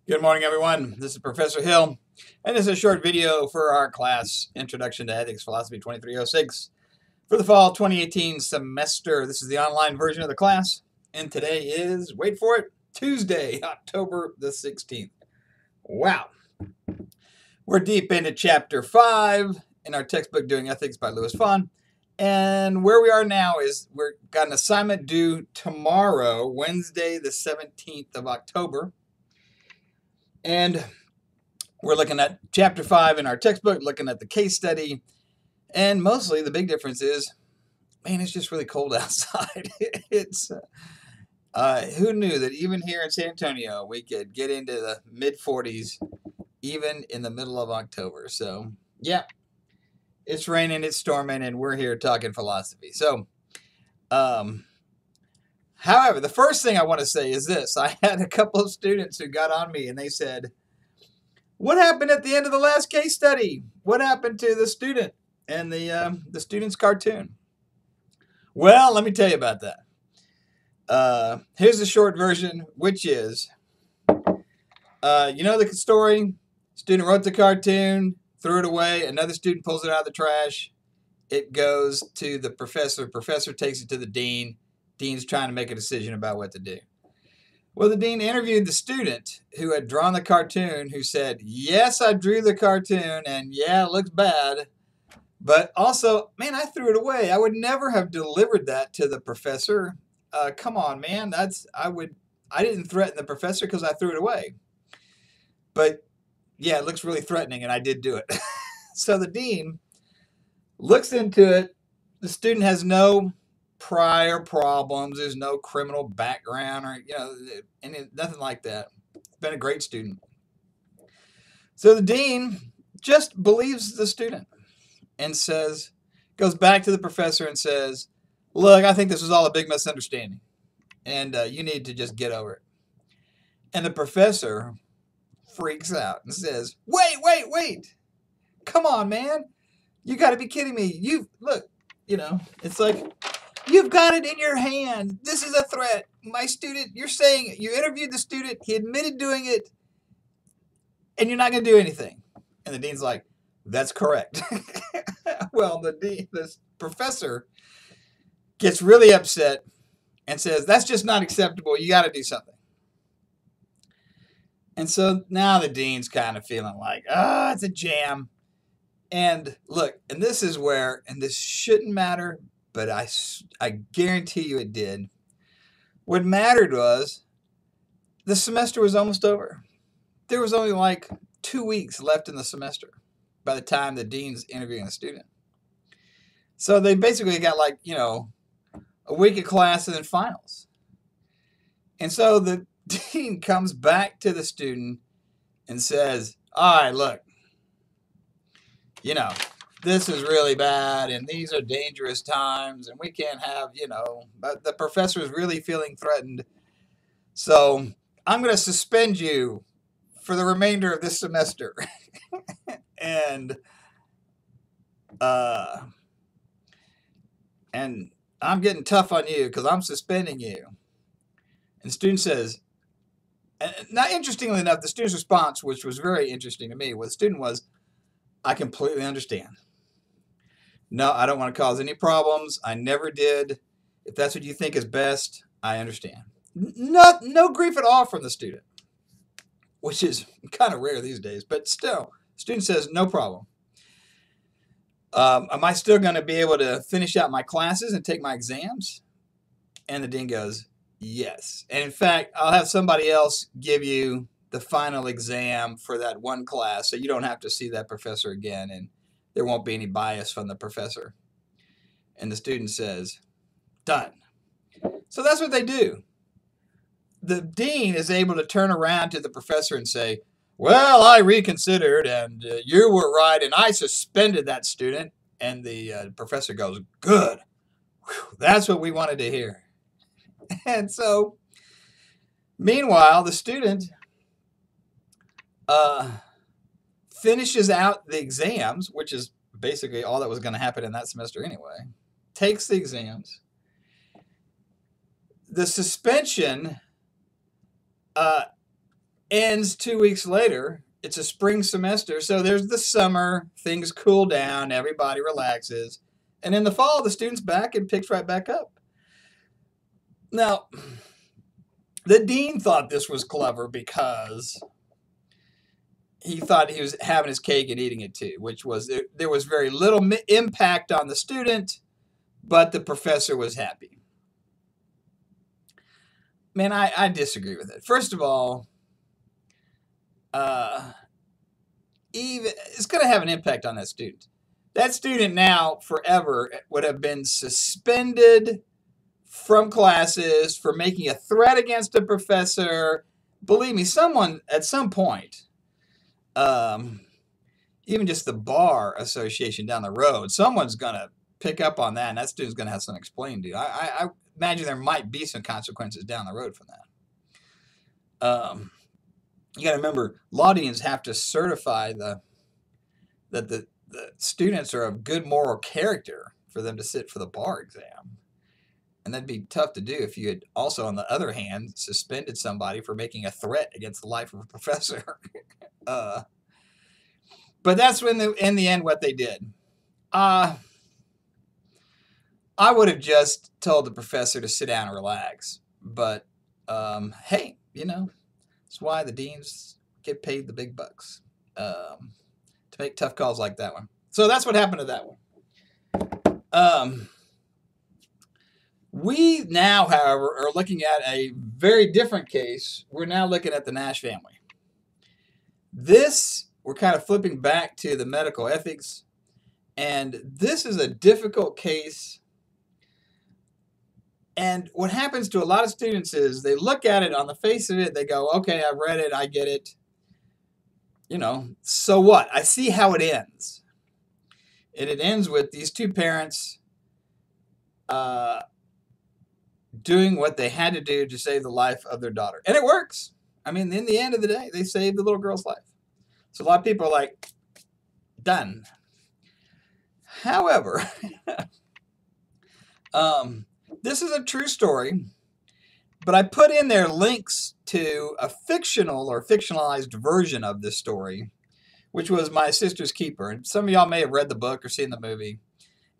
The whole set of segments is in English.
Good morning, everyone. This is Professor Hill, and this is a short video for our class, Introduction to Ethics Philosophy 2306, for the fall 2018 semester. This is the online version of the class, and today is, wait for it, Tuesday, October the 16th. Wow. We're deep into Chapter 5 in our textbook, Doing Ethics by Louis Fahn, and where we are now is we've got an assignment due tomorrow, Wednesday the 17th of October, and we're looking at Chapter 5 in our textbook, looking at the case study, and mostly the big difference is, man, it's just really cold outside. Who knew that even here in San Antonio, we could get into the mid-40s even in the middle of October. So, yeah, it's raining, it's storming, and we're here talking philosophy. So, however, the first thing I want to say is this. I had a couple of students who got on me, and they said, what happened at the end of the last case study? What happened to the student and the student's cartoon? Well, let me tell you about that. Here's the short version, which is, you know the story? Student wrote the cartoon, threw it away. Another student pulls it out of the trash. It goes to the professor. Professor takes it to the dean. Dean's trying to make a decision about what to do. Well, the dean interviewed the student who had drawn the cartoon, who said, yes, I drew the cartoon, and yeah, it looks bad, but also, man, I threw it away. I would never have delivered that to the professor. Come on, man. I didn't threaten the professor because I threw it away. But yeah, it looks really threatening, and I did do it. So the dean looks into it. The student has no prior problems. There's no criminal background or nothing like that. Been a great student. So the dean just believes the student and goes back to the professor and says, look, I think this was all a big misunderstanding, and you need to just get over it. And the professor freaks out and says, wait. Come on, man. You got to be kidding me. It's like, you've got it in your hand. This is a threat. My student, you're saying you interviewed the student, he admitted doing it, and you're not going to do anything. And the dean's like, that's correct. Well, the professor gets really upset and says, that's just not acceptable. You got to do something. And so now the dean's kind of feeling like, it's a jam. And look, and this is where, and this shouldn't matter, but I guarantee you it did. What mattered was the semester was almost over. There was only like 2 weeks left in the semester by the time the dean's interviewing the student. So they basically got a week of class and then finals. And so the dean comes back to the student and says, all right, look, this is really bad, and these are dangerous times, and we can't have, but the professor is really feeling threatened. So I'm going to suspend you for the remainder of this semester. and I'm getting tough on you because I'm suspending you. And the student says, and now interestingly enough, the student's response, which was very interesting to me, the student was, I completely understand. No, I don't want to cause any problems. I never did. If that's what you think is best, I understand. No grief at all from the student, which is kind of rare these days. But still, the student says, no problem. Am I still going to be able to finish out my classes and take my exams? And the dean goes, yes. And in fact, I'll have somebody else give you the final exam for that one class, so you don't have to see that professor again, and there won't be any bias from the professor. And the student says, done. So that's what they do. The dean is able to turn around to the professor and say, well, I reconsidered, and you were right, and I suspended that student. And the professor goes, good. Whew, that's what we wanted to hear. And so, meanwhile, the student finishes out the exams, which is basically all that was going to happen in that semester anyway, takes the exams. The suspension ends 2 weeks later. It's a spring semester, so there's the summer, things cool down, everybody relaxes. And in the fall, the student's back and picks right back up. Now, the dean thought this was clever because he thought he was having his cake and eating it too, which was there was very little impact on the student, but the professor was happy. Man, I disagree with it. First of all, even it's going to have an impact on that student. That student now forever would have been suspended from classes for making a threat against a professor. Believe me, someone at some point, even just the bar association down the road, someone's going to pick up on that, and that student's going to have something explained to you. I imagine there might be some consequences down the road from that. You got to remember, law deans have to certify that the students are of good moral character for them to sit for the bar exam. And that'd be tough to do if you had also, on the other hand, suspended somebody for making a threat against the life of a professor. But that's when, in the end, what they did. I would have just told the professor to sit down and relax. But, hey, that's why the deans get paid the big bucks to make tough calls like that one. So that's what happened to that one. We now, however, are looking at a very different case. We're now looking at the Nash family. We're kind of flipping back to the medical ethics. And this is a difficult case. And what happens to a lot of students is they look at it on the face of it. They go, okay, I've read it. I get it. So what? I see how it ends. And it ends with these two parents doing what they had to do to save the life of their daughter. And it works. I mean, in the end of the day, they saved the little girl's life. So a lot of people are like, done. However, this is a true story, but I put in there links to a fictional or fictionalized version of this story, which was My Sister's Keeper. And some of y'all may have read the book or seen the movie.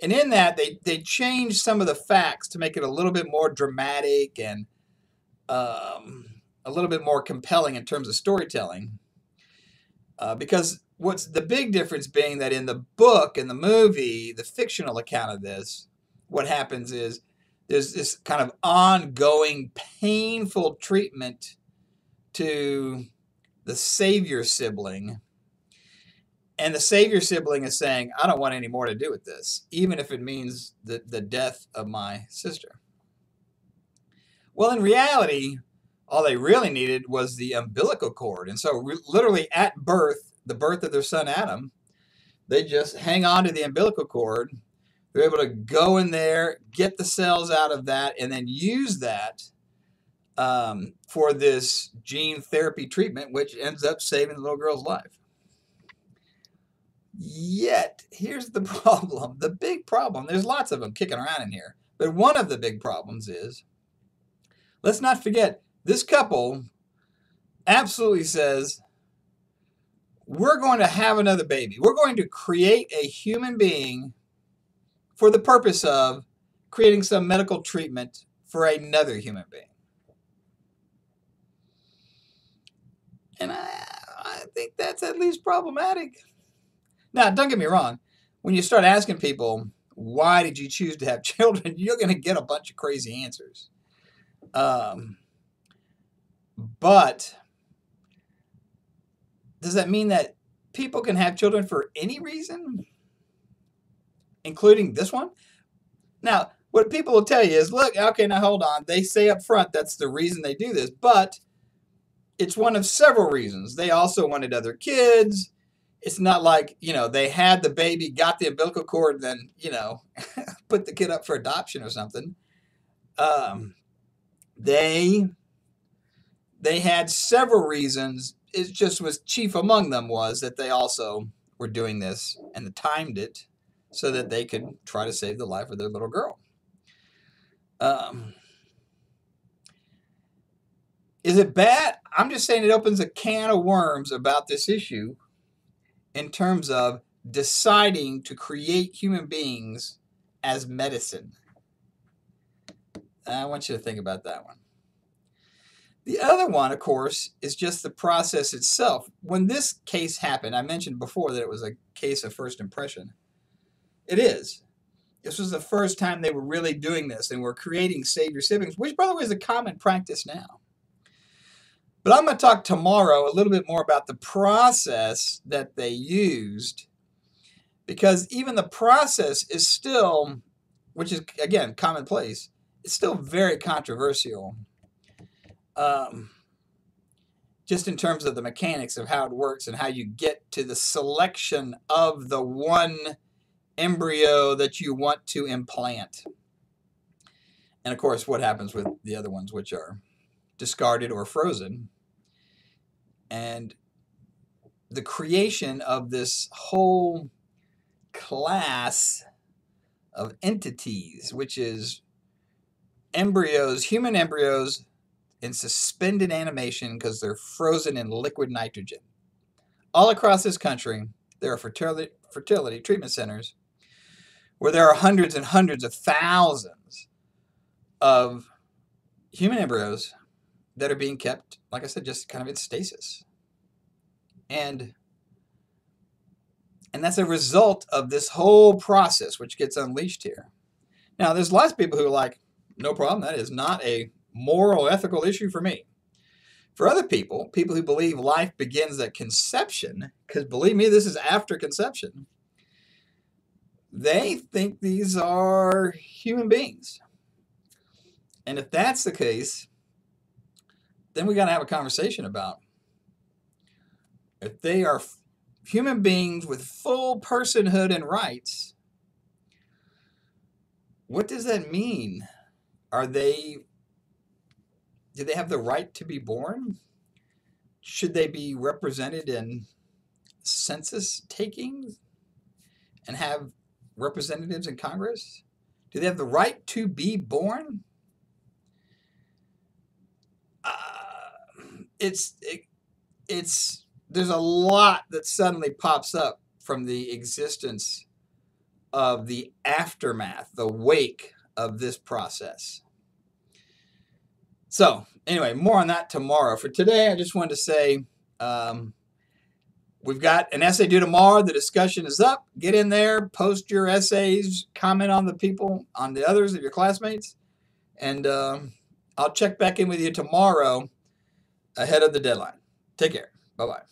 And in that, they changed some of the facts to make it a little bit more dramatic and a little bit more compelling in terms of storytelling. Because what's the big difference being that in the book and the movie, the fictional account of this, what happens is there's this kind of ongoing painful treatment to the savior sibling. And the savior sibling is saying, I don't want any more to do with this, even if it means the death of my sister. Well, in reality, all they really needed was the umbilical cord. And so literally at birth, the birth of their son Adam, they just hang on to the umbilical cord. They're able to go in there, get the cells out of that, and then use that for this gene therapy treatment, which ends up saving the little girl's life. Yet, here's the problem. The big problem, there's lots of them kicking around in here, but one of the big problems is, let's not forget, this couple absolutely says, we're going to have another baby. We're going to create a human being for the purpose of creating some medical treatment for another human being. And I think that's at least problematic. Now, don't get me wrong. When you start asking people, why did you choose to have children, you're going to get a bunch of crazy answers. But does that mean that people can have children for any reason, including this one? Now, what people will tell you is, look, okay, now hold on. They say up front that's the reason they do this, but it's one of several reasons. They also wanted other kids. It's not like, they had the baby, got the umbilical cord, then, put the kid up for adoption or something. They had several reasons. It just was chief among them was that they also were doing this and timed it so that they could try to save the life of their little girl. Is it bad? I'm just saying it opens a can of worms about this issue in terms of deciding to create human beings as medicine. I want you to think about that one. The other one, of course, is just the process itself. When this case happened, I mentioned before that it was a case of first impression. It is. This was the first time they were really doing this and were creating savior siblings, which, by the way, is a common practice now. But I'm going to talk tomorrow a little bit more about the process that they used, because even the process is still, which is, again, commonplace, it's still very controversial. Just in terms of the mechanics of how it works and how you get to the selection of the one embryo that you want to implant. And of course, what happens with the other ones, which are discarded or frozen. And the creation of this whole class of entities, which is embryos, human embryos, in suspended animation because they're frozen in liquid nitrogen. All across this country, there are fertility treatment centers where there are hundreds and hundreds of thousands of human embryos that are being kept, like I said, just kind of in stasis. And that's a result of this whole process which gets unleashed here. Now, there's lots of people who are like, no problem, that is not a moral, ethical issue for me. For other people, people who believe life begins at conception, because believe me, this is after conception, they think these are human beings. And if that's the case, then we got to have a conversation about if they are human beings with full personhood and rights, what does that mean? Do they have the right to be born? Should they be represented in census takings and have representatives in Congress? Do they have the right to be born? There's a lot that suddenly pops up from the existence of the aftermath, the wake of this process. So anyway, more on that tomorrow. For today, I just wanted to say we've got an essay due tomorrow. The discussion is up. Get in there, post your essays, comment on the others of your classmates, and I'll check back in with you tomorrow ahead of the deadline. Take care. Bye-bye.